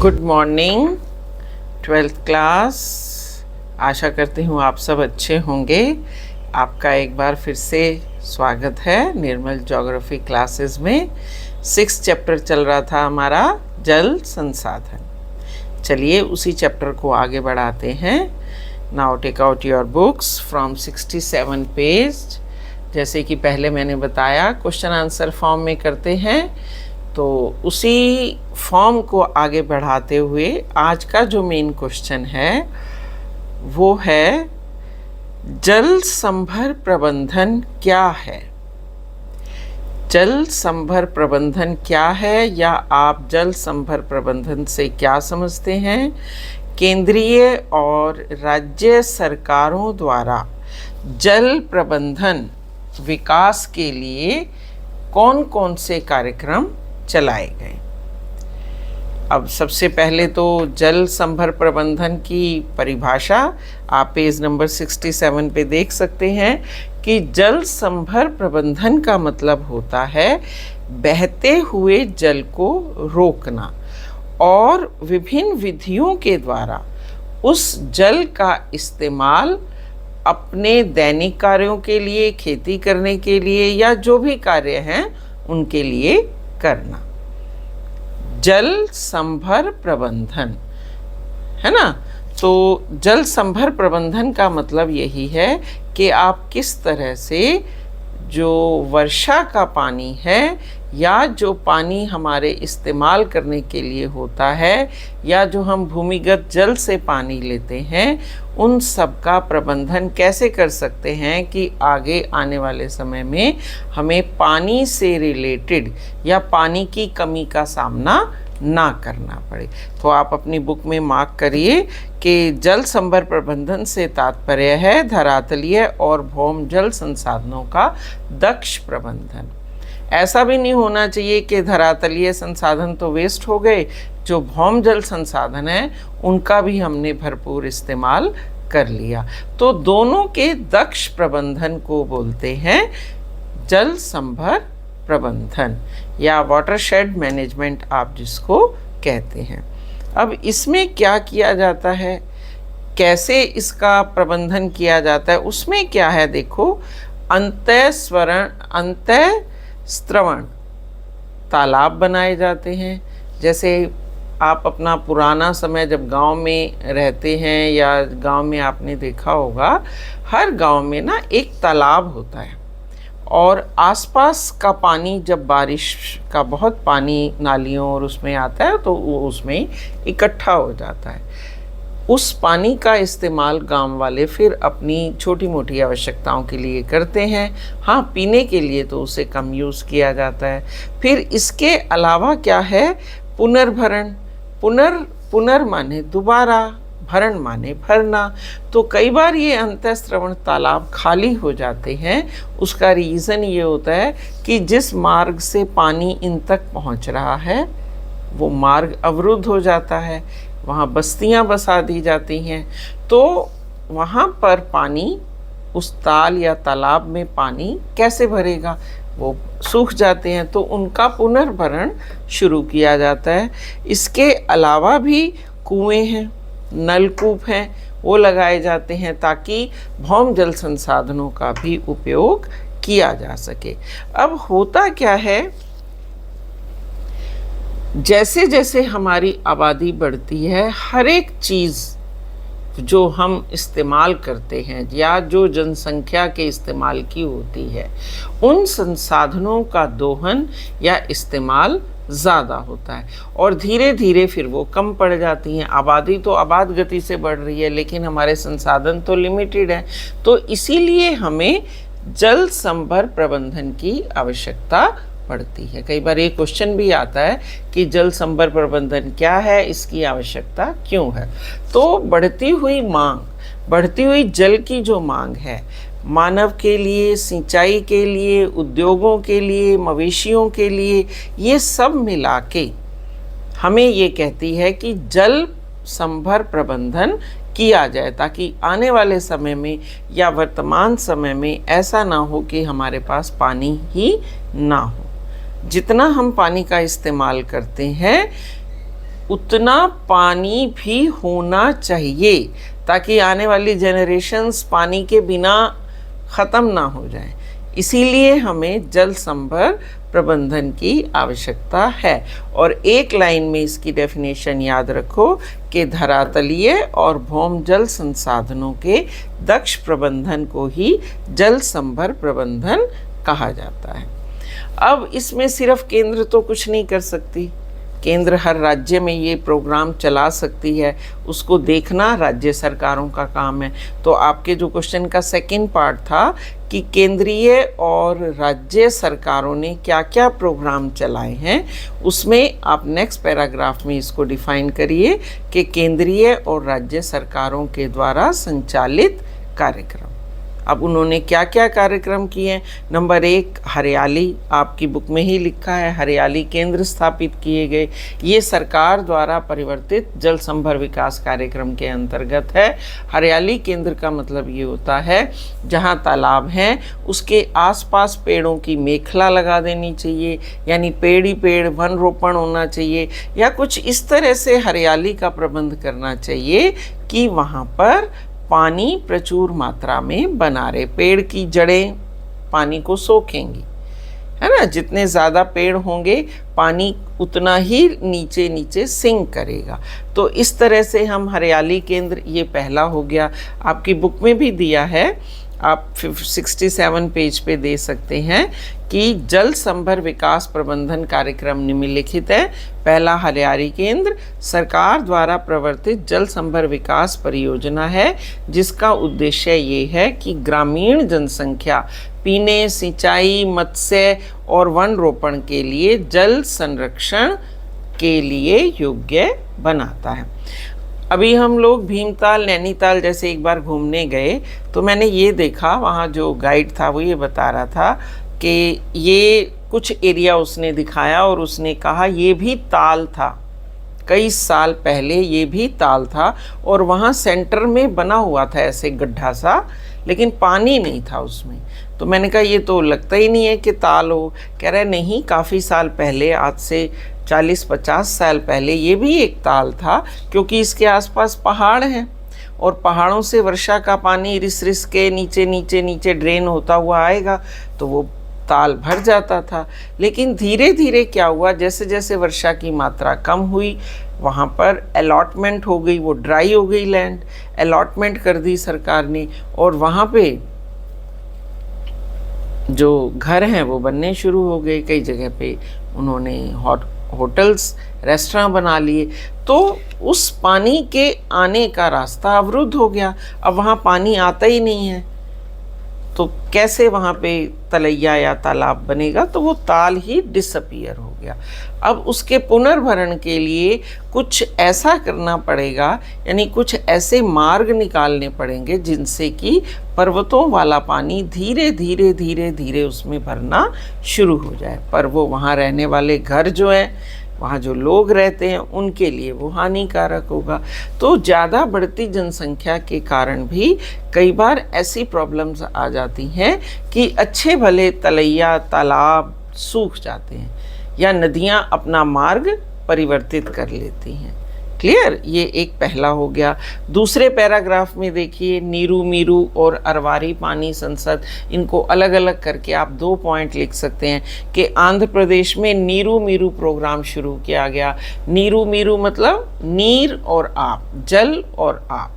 Good morning 12th class. आशा करती हूँ आप सब अच्छे होंगे। आपका एक बार फिर से स्वागत है निर्मल ज्योग्राफी क्लासेस में। 6th चैप्टर चल रहा था हमारा जल संसाधन। चलिए उसी चैप्टर को आगे बढ़ाते हैं। Now take out your books from 67 page. जैसे कि पहले मैंने बताया क्वेश्चन आंसर फॉर्म में करते हैं, तो उसी फॉर्म को आगे बढ़ाते हुए आज का जो मेन क्वेश्चन है वो है जल संभर प्रबंधन क्या है। जल संभर प्रबंधन क्या है, या आप जल संभर प्रबंधन से क्या समझते हैं। केंद्रीय और राज्य सरकारों द्वारा जल प्रबंधन विकास के लिए कौन कौन से कार्यक्रम चलाए गए। अब सबसे पहले तो जल संभर प्रबंधन की परिभाषा आप पेज नंबर 67 पे देख सकते हैं कि जल संभर प्रबंधन का मतलब होता है बहते हुए जल को रोकना और विभिन्न विधियों के द्वारा उस जल का इस्तेमाल अपने दैनिक कार्यों के लिए, खेती करने के लिए या जो भी कार्य हैं उनके लिए करना। जल संभर प्रबंधन है ना। तो जल संभर प्रबंधन का मतलब यही है कि आप किस तरह से जो वर्षा का पानी है या जो पानी हमारे इस्तेमाल करने के लिए होता है या जो हम भूमिगत जल से पानी लेते हैं, उन सब का प्रबंधन कैसे कर सकते हैं कि आगे आने वाले समय में हमें पानी से रिलेटेड या पानी की कमी का सामना ना करना पड़े। तो आप अपनी बुक में मार्क करिए कि जल संभर प्रबंधन से तात्पर्य है धरातलीय और भौम जल संसाधनों का दक्ष प्रबंधन। ऐसा भी नहीं होना चाहिए कि धरातलीय संसाधन तो वेस्ट हो गए, जो भौम जल संसाधन है उनका भी हमने भरपूर इस्तेमाल कर लिया। तो दोनों के दक्ष प्रबंधन को बोलते हैं जल संभर प्रबंधन या वाटरशेड मैनेजमेंट आप जिसको कहते हैं। अब इसमें क्या किया जाता है, कैसे इसका प्रबंधन किया जाता है, उसमें क्या है देखो। अंतः स्त्रवण तालाब बनाए जाते हैं। जैसे आप अपना पुराना समय जब गांव में रहते हैं या गांव में आपने देखा होगा, हर गांव में ना एक तालाब होता है और आसपास का पानी जब बारिश का बहुत पानी नालियों और उसमें आता है तो वो उसमें इकट्ठा हो जाता है। उस पानी का इस्तेमाल गांव वाले फिर अपनी छोटी मोटी आवश्यकताओं के लिए करते हैं। हाँ, पीने के लिए तो उसे कम यूज़ किया जाता है। फिर इसके अलावा क्या है, पुनर्भरण। पुनर माने दोबारा, भरण माने भरना। तो कई बार ये अंतःस्रवण तालाब खाली हो जाते हैं। उसका रीज़न ये होता है कि जिस मार्ग से पानी इन तक पहुंच रहा है वो मार्ग अवरुद्ध हो जाता है, वहाँ बस्तियाँ बसा दी जाती हैं, तो वहाँ पर पानी, उस ताल या तालाब में पानी कैसे भरेगा, वो सूख जाते हैं। तो उनका पुनर्भरण शुरू किया जाता है। इसके अलावा भी कुएं हैं, नलकूप हैं, वो लगाए जाते हैं ताकि भौम जल संसाधनों का भी उपयोग किया जा सके। अब होता क्या है, जैसे जैसे हमारी आबादी बढ़ती है, हर एक चीज़ जो हम इस्तेमाल करते हैं या जो जनसंख्या के इस्तेमाल की होती है, उन संसाधनों का दोहन या इस्तेमाल ज़्यादा होता है और धीरे धीरे फिर वो कम पड़ जाती हैं। आबादी तो आबाद गति से बढ़ रही है लेकिन हमारे संसाधन तो लिमिटेड है। तो इसीलिए हमें जल संभर प्रबंधन की आवश्यकता पड़ती है। कई बार ये क्वेश्चन भी आता है कि जल संभर प्रबंधन क्या है, इसकी आवश्यकता क्यों है। तो बढ़ती हुई मांग, बढ़ती हुई जल की जो मांग है, मानव के लिए, सिंचाई के लिए, उद्योगों के लिए, मवेशियों के लिए, ये सब मिला के हमें ये कहती है कि जल संभर प्रबंधन किया जाए ताकि आने वाले समय में या वर्तमान समय में ऐसा ना हो कि हमारे पास पानी ही ना हो। जितना हम पानी का इस्तेमाल करते हैं उतना पानी भी होना चाहिए ताकि आने वाली जनरेशन्स पानी के बिना ख़त्म ना हो जाएं। इसीलिए हमें जल संभर प्रबंधन की आवश्यकता है। और एक लाइन में इसकी डेफिनेशन याद रखो कि धरातलीय और भौम जल संसाधनों के दक्ष प्रबंधन को ही जल संभर प्रबंधन कहा जाता है। अब इसमें सिर्फ केंद्र तो कुछ नहीं कर सकती, केंद्र हर राज्य में ये प्रोग्राम चला सकती है, उसको देखना राज्य सरकारों का काम है। तो आपके जो क्वेश्चन का सेकंड पार्ट था कि केंद्रीय और राज्य सरकारों ने क्या क्या प्रोग्राम चलाए हैं, उसमें आप नेक्स्ट पैराग्राफ में इसको डिफाइन करिए कि केंद्रीय और राज्य सरकारों के द्वारा संचालित कार्यक्रम। अब उन्होंने क्या क्या कार्यक्रम किए। नंबर 1, हरियाली, आपकी बुक में ही लिखा है, हरियाली केंद्र स्थापित किए गए। ये सरकार द्वारा परिवर्तित जल संभर विकास कार्यक्रम के अंतर्गत है। हरियाली केंद्र का मतलब ये होता है जहाँ तालाब हैं उसके आसपास पेड़ों की मेखला लगा देनी चाहिए, यानी पेड़ ही पेड़, वन रोपण होना चाहिए, या कुछ इस तरह से हरियाली का प्रबंध करना चाहिए कि वहाँ पर पानी प्रचुर मात्रा में बना रहे। पेड़ की जड़ें पानी को सोखेंगी, है ना। जितने ज़्यादा पेड़ होंगे पानी उतना ही नीचे नीचे सिंक करेगा। तो इस तरह से हम हरियाली केंद्र, ये पहला हो गया। आपकी बुक में भी दिया है, आप 67 पेज पे दे सकते हैं कि जल संभर विकास प्रबंधन कार्यक्रम निम्नलिखित है। पहला, हरियाली केंद्र सरकार द्वारा प्रवर्तित जल संभर विकास परियोजना है जिसका उद्देश्य ये है कि ग्रामीण जनसंख्या पीने, सिंचाई, मत्स्य और वन रोपण के लिए जल संरक्षण के लिए योग्य बनाता है। अभी हम लोग भीमताल, नैनीताल जैसे एक बार घूमने गए तो मैंने ये देखा, वहाँ जो गाइड था वो ये बता रहा था कि ये कुछ एरिया उसने दिखाया और उसने कहा ये भी ताल था, कई साल पहले ये भी ताल था और वहाँ सेंटर में बना हुआ था ऐसे गड्ढा सा, लेकिन पानी नहीं था उसमें। तो मैंने कहा ये तो लगता ही नहीं है कि ताल हो। कह रहे नहीं, काफ़ी साल पहले, आज से 40-50 साल पहले ये भी एक ताल था, क्योंकि इसके आसपास पहाड़ हैं और पहाड़ों से वर्षा का पानी रिस रिस के नीचे नीचे नीचे ड्रेन होता हुआ आएगा तो वो ताल भर जाता था। लेकिन धीरे धीरे क्या हुआ, जैसे जैसे वर्षा की मात्रा कम हुई वहाँ पर अलॉटमेंट हो गई, वो ड्राई हो गई लैंड, अलॉटमेंट कर दी सरकार ने और वहाँ पे जो घर हैं वो बनने शुरू हो गए। कई जगह पे उन्होंने होटल्स, रेस्टोरेंट बना लिए। तो उस पानी के आने का रास्ता अवरुद्ध हो गया, अब वहाँ पानी आता ही नहीं है, तो कैसे वहाँ पे तलैया या तालाब बनेगा। तो वो ताल ही डिसअपीयर हो गया। अब उसके पुनर्भरण के लिए कुछ ऐसा करना पड़ेगा, यानी कुछ ऐसे मार्ग निकालने पड़ेंगे जिनसे कि पर्वतों वाला पानी धीरे धीरे धीरे धीरे उसमें भरना शुरू हो जाए। पर वो वहाँ रहने वाले घर जो हैं, वहाँ जो लोग रहते हैं, उनके लिए वो हानिकारक होगा। तो ज़्यादा बढ़ती जनसंख्या के कारण भी कई बार ऐसी प्रॉब्लम्स आ जाती हैं कि अच्छे भले तलैया, तालाब सूख जाते हैं या नदियाँ अपना मार्ग परिवर्तित कर लेती हैं। क्लियर, ये एक पहला हो गया। दूसरे पैराग्राफ में देखिए, नीरू मीरू और अरवारी पानी संसद, इनको अलग अलग करके आप 2 पॉइंट लिख सकते हैं कि आंध्र प्रदेश में नीरू मीरू प्रोग्राम शुरू किया गया। नीरू मीरू मतलब नीर और आप, जल और आप।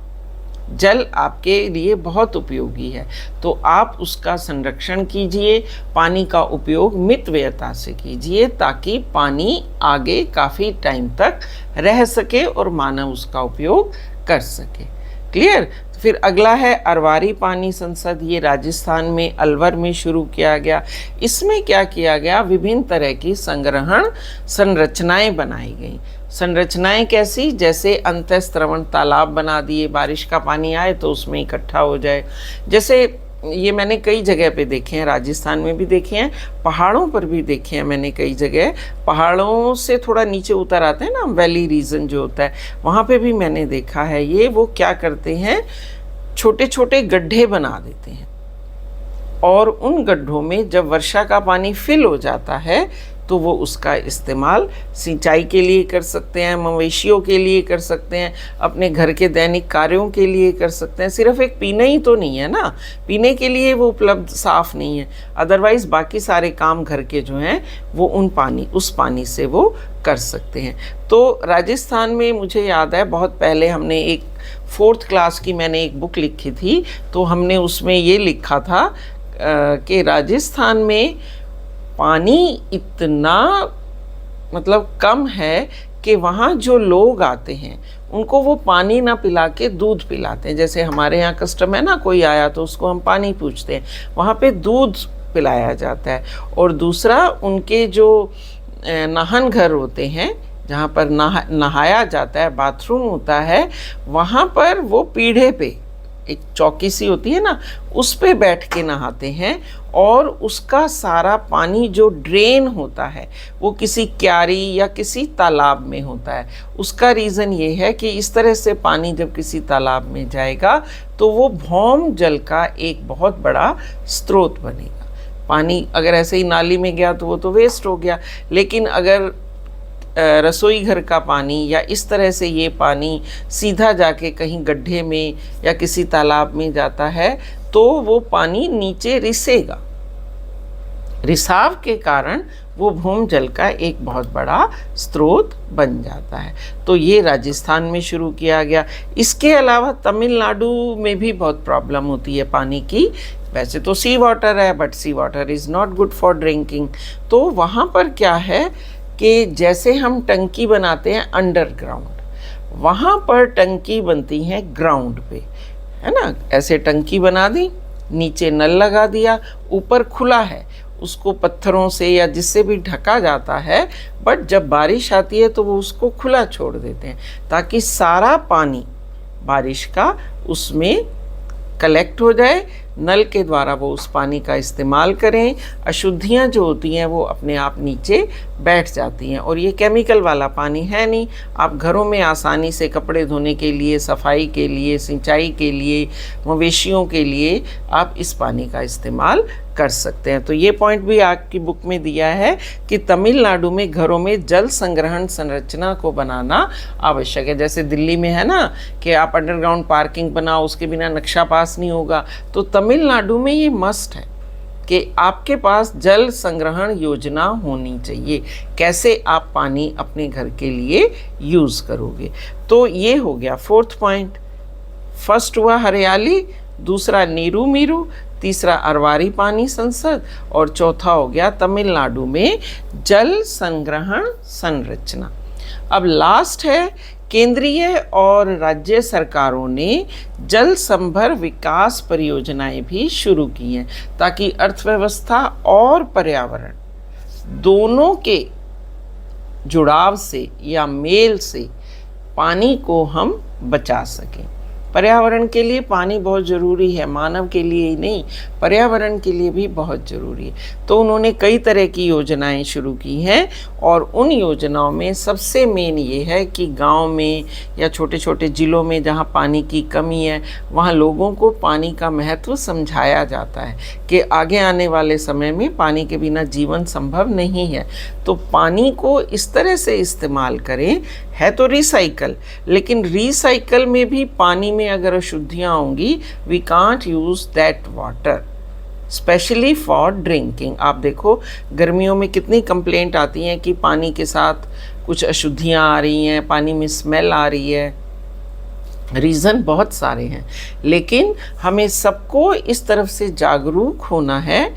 जल आपके लिए बहुत उपयोगी है, तो आप उसका संरक्षण कीजिए, पानी का उपयोग मितव्ययता से कीजिए ताकि पानी आगे काफ़ी टाइम तक रह सके और मानव उसका उपयोग कर सके। क्लियर। फिर अगला है अरवारी पानी संसद, ये राजस्थान में अलवर में शुरू किया गया। इसमें क्या किया गया, विभिन्न तरह की संग्रहण संरचनाएं बनाई गई। संरचनाएं कैसी, जैसे अंतःस्त्रवण तालाब बना दिए, बारिश का पानी आए तो उसमें इकट्ठा हो जाए। जैसे ये मैंने कई जगह पे देखे हैं, राजस्थान में भी देखे हैं, पहाड़ों पर भी देखे हैं मैंने कई जगह। पहाड़ों से थोड़ा नीचे उतर आते हैं ना, वैली रीजन जो होता है, वहाँ पे भी मैंने देखा है। ये वो क्या करते हैं, छोटे छोटे गड्ढे बना देते हैं और उन गड्ढों में जब वर्षा का पानी फिल हो जाता है तो वो उसका इस्तेमाल सिंचाई के लिए कर सकते हैं, मवेशियों के लिए कर सकते हैं, अपने घर के दैनिक कार्यों के लिए कर सकते हैं। सिर्फ एक पीने ही तो नहीं है ना, पीने के लिए वो उपलब्ध साफ़ नहीं है, अदरवाइज़ बाकी सारे काम घर के जो हैं वो उस पानी से वो कर सकते हैं। तो राजस्थान में मुझे याद है बहुत पहले हमने एक 4th क्लास की मैंने एक बुक लिखी थी, तो हमने उसमें ये लिखा था कि राजस्थान में पानी इतना मतलब कम है कि वहाँ जो लोग आते हैं उनको वो पानी ना पिला के दूध पिलाते हैं। जैसे हमारे यहाँ कस्टम है ना, कोई आया तो उसको हम पानी पूछते हैं, वहाँ पे दूध पिलाया जाता है। और दूसरा, उनके जो नहान घर होते हैं जहाँ पर नहाया जाता है, बाथरूम होता है, वहाँ पर वो पीढ़े पे एक चौकी सी होती है ना, उस पे बैठ के नहाते हैं। और उसका सारा पानी जो ड्रेन होता है वो किसी क्यारी या किसी तालाब में होता है। उसका रीज़न ये है कि इस तरह से पानी जब किसी तालाब में जाएगा तो वो भौम जल का एक बहुत बड़ा स्रोत बनेगा। पानी अगर ऐसे ही नाली में गया तो वो तो वेस्ट हो गया, लेकिन अगर रसोई घर का पानी या इस तरह से ये पानी सीधा जाके कहीं गड्ढे में या किसी तालाब में जाता है तो वो पानी नीचे रिसेगा। रिसाव के कारण वो भूम जल का एक बहुत बड़ा स्रोत बन जाता है। तो ये राजस्थान में शुरू किया गया। इसके अलावा तमिलनाडु में भी बहुत प्रॉब्लम होती है पानी की। वैसे तो सी वाटर है, but sea water is not good for drinking. तो वहाँ पर क्या है कि जैसे हम टंकी बनाते हैं अंडरग्राउंड, वहाँ पर टंकी बनती है ग्राउंड पे, है ना। ऐसे टंकी बना दी, नीचे नल लगा दिया, ऊपर खुला है, उसको पत्थरों से या जिससे भी ढका जाता है। बट जब बारिश आती है तो वो उसको खुला छोड़ देते हैं ताकि सारा पानी बारिश का उसमें कलेक्ट हो जाए, नल के द्वारा वो उस पानी का इस्तेमाल करें। अशुद्धियाँ जो होती हैं वो अपने आप नीचे बैठ जाती हैं। और ये केमिकल वाला पानी है नहीं, आप घरों में आसानी से कपड़े धोने के लिए, सफाई के लिए, सिंचाई के लिए, मवेशियों के लिए आप इस पानी का इस्तेमाल कर सकते हैं। तो ये पॉइंट भी आपकी बुक में दिया है कि तमिलनाडु में घरों में जल संग्रहण संरचना को बनाना आवश्यक है। जैसे दिल्ली में है ना कि आप अंडरग्राउंड पार्किंग बनाओ, उसके बिना नक्शा पास नहीं होगा, तो तमिलनाडु में ये मस्ट है कि आपके पास जल संग्रहण योजना होनी चाहिए। कैसे आप पानी अपने घर के लिए यूज़ करोगे। तो ये हो गया 4th पॉइंट। फर्स्ट हुआ हरियाली, दूसरा नीरू मीरू, तीसरा अरवारी पानी संसद, और चौथा हो गया तमिलनाडु में जल संग्रहण संरचना। अब लास्ट है, केंद्रीय और राज्य सरकारों ने जल संभर विकास परियोजनाएं भी शुरू की हैं ताकि अर्थव्यवस्था और पर्यावरण दोनों के जुड़ाव से या मेल से पानी को हम बचा सकें। पर्यावरण के लिए पानी बहुत ज़रूरी है, मानव के लिए ही नहीं, पर्यावरण के लिए भी बहुत ज़रूरी है। तो उन्होंने कई तरह की योजनाएं शुरू की हैं और उन योजनाओं में सबसे मेन ये है कि गांव में या छोटे छोटे ज़िलों में जहां पानी की कमी है वहां लोगों को पानी का महत्व समझाया जाता है कि आगे आने वाले समय में पानी के बिना जीवन संभव नहीं है। तो पानी को इस तरह से इस्तेमाल करें, है तो रिसाइकल, लेकिन रिसाइकल में भी पानी में अगर अशुद्धियाँ होंगी, we can't use that water specially for drinking. आप देखो गर्मियों में कितनी कंप्लेंट आती हैं कि पानी के साथ कुछ अशुद्धियाँ आ रही हैं, पानी में स्मेल आ रही है। रीज़न बहुत सारे हैं, लेकिन हमें सबको इस तरफ से जागरूक होना है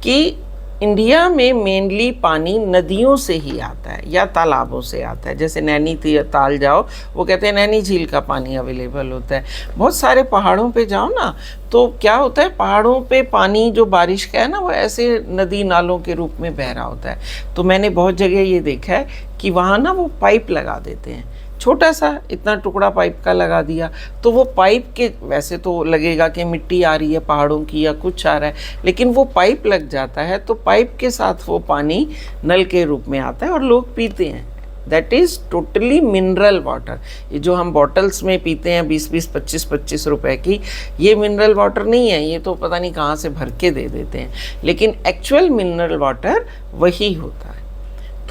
कि इंडिया में मेनली पानी नदियों से ही आता है या तालाबों से आता है। जैसे नैनी ताल जाओ, वो कहते हैं नैनी झील का पानी अवेलेबल होता है। बहुत सारे पहाड़ों पे जाओ ना, तो क्या होता है, पहाड़ों पे पानी जो बारिश का है ना, वो ऐसे नदी नालों के रूप में बह रहा होता है। तो मैंने बहुत जगह ये देखा है कि वहाँ ना वो पाइप लगा देते हैं, छोटा सा इतना टुकड़ा पाइप का लगा दिया, तो वो पाइप के वैसे तो लगेगा कि मिट्टी आ रही है पहाड़ों की या कुछ आ रहा है, लेकिन वो पाइप लग जाता है तो पाइप के साथ वो पानी नल के रूप में आता है और लोग पीते हैं। That is totally mineral water. ये जो हम बॉटल्स में पीते हैं 20-20, 25-25 रुपए की, ये मिनरल वाटर नहीं है, ये तो पता नहीं कहाँ से भर के दे देते हैं, लेकिन एक्चुअल मिनरल वाटर वही होता है।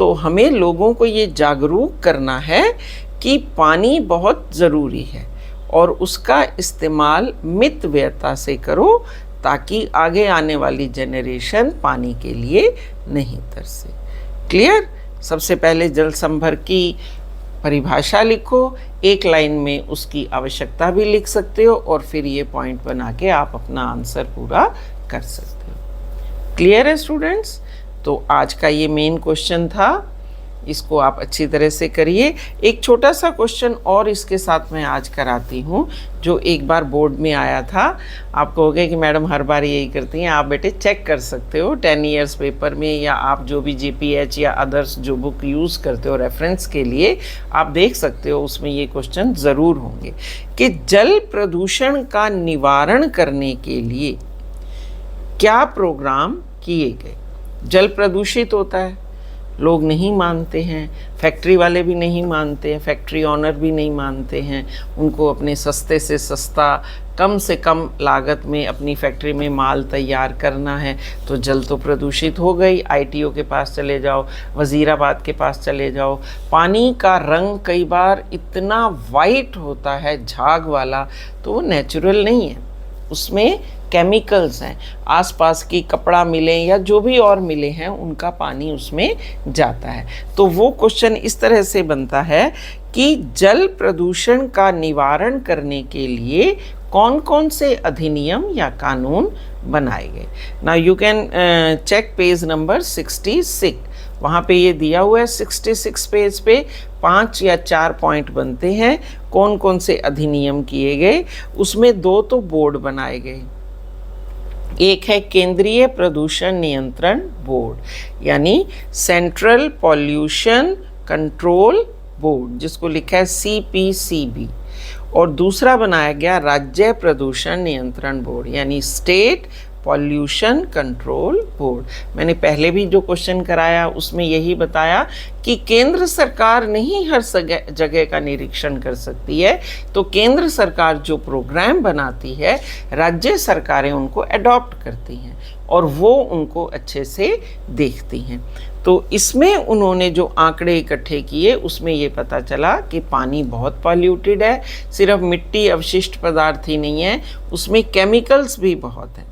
तो हमें लोगों को ये जागरूक करना है कि पानी बहुत ज़रूरी है और उसका इस्तेमाल मितव्ययता से करो, ताकि आगे आने वाली जनरेशन पानी के लिए नहीं तरसे। क्लियर? सबसे पहले जल संभर की परिभाषा लिखो, एक लाइन में उसकी आवश्यकता भी लिख सकते हो और फिर ये पॉइंट बना के आप अपना आंसर पूरा कर सकते हो। क्लियर है स्टूडेंट्स? तो आज का ये मेन क्वेश्चन था, इसको आप अच्छी तरह से करिए। एक छोटा सा क्वेश्चन और इसके साथ मैं आज कराती हूँ, जो एक बार बोर्ड में आया था। आप कहोगे कि मैडम हर बार यही करती हैं, आप बेटे चेक कर सकते हो 10 ईयर्स पेपर में, या आप जो भी JPH या अदर्स जो बुक यूज़ करते हो रेफरेंस के लिए, आप देख सकते हो, उसमें ये क्वेश्चन ज़रूर होंगे कि जल प्रदूषण का निवारण करने के लिए क्या प्रोग्राम किए गए। जल प्रदूषित होता है, लोग नहीं मानते हैं, फैक्ट्री वाले भी नहीं मानते हैं, फैक्ट्री ऑनर भी नहीं मानते हैं, उनको अपने सस्ते से सस्ता, कम से कम लागत में अपनी फैक्ट्री में माल तैयार करना है, तो जल तो प्रदूषित हो गई। ITO के पास चले जाओ, वज़ीराबाद के पास चले जाओ, पानी का रंग कई बार इतना वाइट होता है, झाग वाला, तो वो नेचुरल नहीं है, उसमें केमिकल्स हैं। आसपास की कपड़ा मिले या जो भी और मिले हैं, उनका पानी उसमें जाता है। तो वो क्वेश्चन इस तरह से बनता है कि जल प्रदूषण का निवारण करने के लिए कौन कौन से अधिनियम या कानून बनाए गए। Now you can check page number 66, वहाँ पे ये दिया हुआ है। 66 पेज पे 5 या 4 पॉइंट बनते हैं, कौन कौन से अधिनियम किए गए। उसमें 2 तो बोर्ड बनाए गए, एक है केंद्रीय प्रदूषण नियंत्रण बोर्ड, यानी सेंट्रल पॉल्यूशन कंट्रोल बोर्ड, जिसको लिखा है CPCB, और दूसरा बनाया गया राज्य प्रदूषण नियंत्रण बोर्ड, यानी स्टेट पॉल्यूशन कंट्रोल बोर्ड। मैंने पहले भी जो क्वेश्चन कराया उसमें यही बताया कि केंद्र सरकार नहीं हर जगह का निरीक्षण कर सकती है, तो केंद्र सरकार जो प्रोग्राम बनाती है, राज्य सरकारें उनको अडॉप्ट करती हैं और वो उनको अच्छे से देखती हैं। तो इसमें उन्होंने जो आंकड़े इकट्ठे किए, उसमें ये पता चला कि पानी बहुत पॉल्यूटेड है, सिर्फ मिट्टी अवशिष्ट पदार्थ ही नहीं है, उसमें केमिकल्स भी बहुत हैं।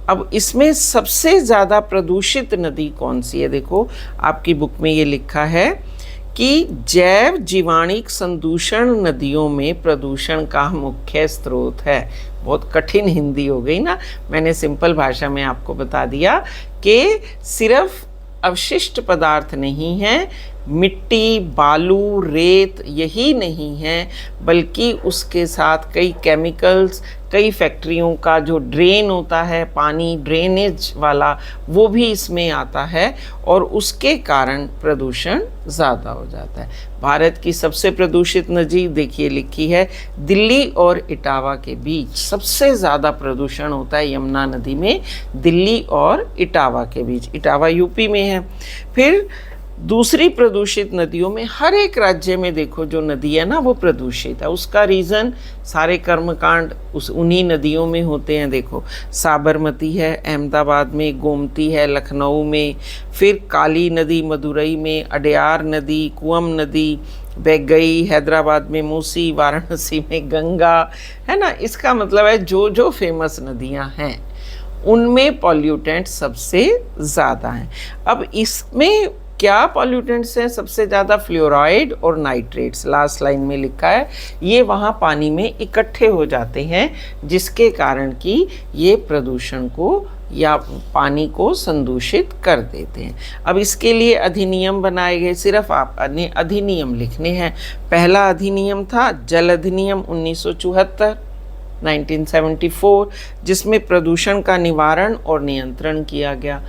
अब इसमें सबसे ज़्यादा प्रदूषित नदी कौन सी है? देखो आपकी बुक में ये लिखा है कि जैव जीवाणिक संदूषण नदियों में प्रदूषण का मुख्य स्रोत है। बहुत कठिन हिंदी हो गई ना, मैंने सिंपल भाषा में आपको बता दिया कि सिर्फ अवशिष्ट पदार्थ नहीं है, मिट्टी, बालू, रेत यही नहीं है, बल्कि उसके साथ कई केमिकल्स, कई फैक्ट्रियों का जो ड्रेन होता है, पानी ड्रेनेज वाला, वो भी इसमें आता है और उसके कारण प्रदूषण ज़्यादा हो जाता है। भारत की सबसे प्रदूषित नदी देखिए लिखी है, दिल्ली और इटावा के बीच सबसे ज़्यादा प्रदूषण होता है यमुना नदी में, दिल्ली और इटावा के बीच। इटावा यूपी में है। फिर दूसरी प्रदूषित नदियों में हर एक राज्य में देखो जो नदी है ना वो प्रदूषित है, उसका रीज़न सारे कर्मकांड उन्हीं नदियों में होते हैं। देखो साबरमती है अहमदाबाद में, गोमती है लखनऊ में, फिर काली नदी मदुरई में, अडयार नदी, कुअम नदी, वैगई हैदराबाद में, मूसी वाराणसी में, गंगा है ना। इसका मतलब है जो जो फेमस नदियां हैं उनमें पॉल्यूटेंट सबसे ज़्यादा हैं। अब इसमें क्या पॉल्यूटेंट्स हैं सबसे ज़्यादा? फ्लोराइड और नाइट्रेट्स, लास्ट लाइन में लिखा है। ये वहाँ पानी में इकट्ठे हो जाते हैं, जिसके कारण कि ये प्रदूषण को या पानी को संदूषित कर देते हैं। अब इसके लिए अधिनियम बनाए गए, सिर्फ आप अधिनियम लिखने हैं। पहला अधिनियम था जल अधिनियम 1974 1974, जिसमें प्रदूषण का निवारण और नियंत्रण किया गया।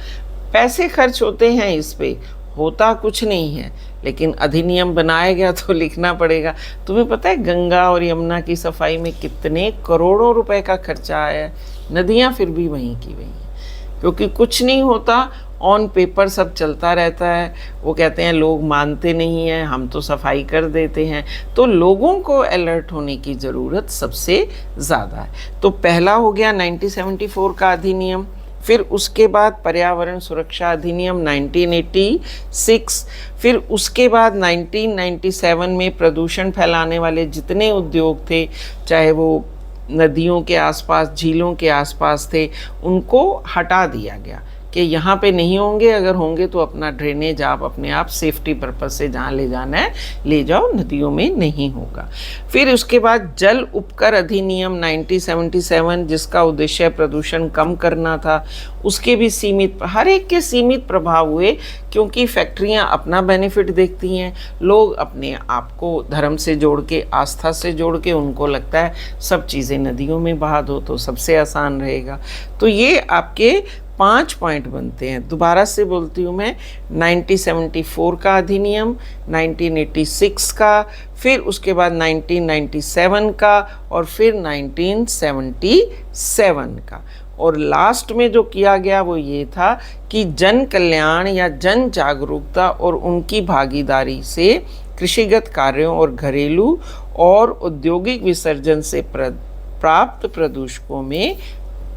पैसे खर्च होते हैं इस पे, होता कुछ नहीं है, लेकिन अधिनियम बनाया गया तो लिखना पड़ेगा। तुम्हें पता है गंगा और यमुना की सफाई में कितने करोड़ों रुपए का खर्चा आया है? नदियाँ फिर भी वहीं की वहीं हैं, क्योंकि कुछ नहीं होता, ऑन पेपर सब चलता रहता है। वो कहते हैं लोग मानते नहीं हैं, हम तो सफाई कर देते हैं। तो लोगों को अलर्ट होने की ज़रूरत सबसे ज़्यादा है। तो पहला हो गया 1974 का अधिनियम, फिर उसके बाद पर्यावरण सुरक्षा अधिनियम 1986, फिर उसके बाद 1997 में प्रदूषण फैलाने वाले जितने उद्योग थे, चाहे वो नदियों के आसपास, झीलों के आसपास थे, उनको हटा दिया गया कि यहाँ पे नहीं होंगे, अगर होंगे तो अपना ड्रेनेज आप अपने आप सेफ्टी पर्पस से जहाँ ले जाना है ले जाओ, नदियों में नहीं होगा। फिर उसके बाद जल उपकर अधिनियम 1977, जिसका उद्देश्य प्रदूषण कम करना था, उसके भी सीमित, हर एक के सीमित प्रभाव हुए, क्योंकि फैक्ट्रियाँ अपना बेनिफिट देखती हैं, लोग अपने आप को धर्म से जोड़ के, आस्था से जोड़ के, उनको लगता है सब चीज़ें नदियों में बहा दो तो सबसे आसान रहेगा। तो ये आपके 5 पॉइंट बनते हैं। दोबारा से बोलती हूँ मैं, 1974 का अधिनियम, 1986 का, फिर उसके बाद 1997 का, और फिर 1977 का। और लास्ट में जो किया गया वो ये था कि जन कल्याण या जन जागरूकता और उनकी भागीदारी से कृषिगत कार्यों और घरेलू और औद्योगिक विसर्जन से प्राप्त प्रदूषकों में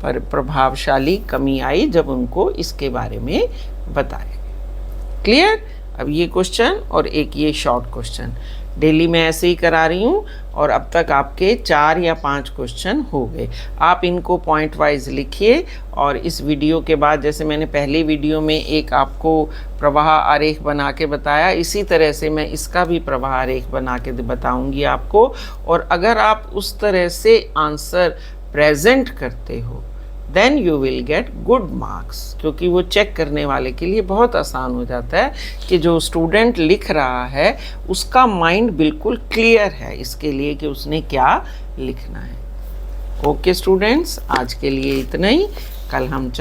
पर प्रभावशाली कमी आई, जब उनको इसके बारे में बताया। क्लियर? अब ये क्वेश्चन और एक ये शॉर्ट क्वेश्चन डेली मैं ऐसे ही करा रही हूँ, और अब तक आपके 4 या 5 क्वेश्चन हो गए। आप इनको पॉइंट वाइज लिखिए, और इस वीडियो के बाद, जैसे मैंने पहले वीडियो में एक आपको प्रवाह आरेख बना के बताया, इसी तरह से मैं इसका भी प्रवाह आरेख बना के बताऊँगी आपको। और अगर आप उस तरह से आंसर प्रेजेंट करते हो, then you will get good marks, क्योंकि वो चेक करने वाले के लिए बहुत आसान हो जाता है कि जो स्टूडेंट लिख रहा है उसका माइंड बिल्कुल क्लियर है इसके लिए कि उसने क्या लिखना है। ओके स्टूडेंट्स, आज के लिए इतना ही। कल हम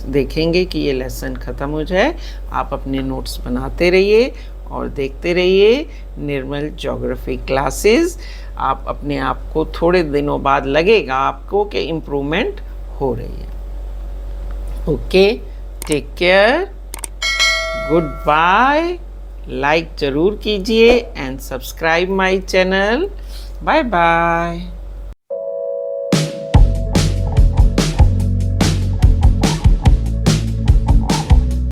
देखेंगे कि ये लेसन ख़त्म हो जाए। आप अपने नोट्स बनाते रहिए और देखते रहिए निर्मल ज्योग्राफी क्लासेस। आप अपने आप को थोड़े दिनों बाद लगेगा आपको कि इम्प्रूवमेंट हो रही है। Okay, take care, good bye. Like ज़रूर कीजिए and subscribe my channel. Bye bye.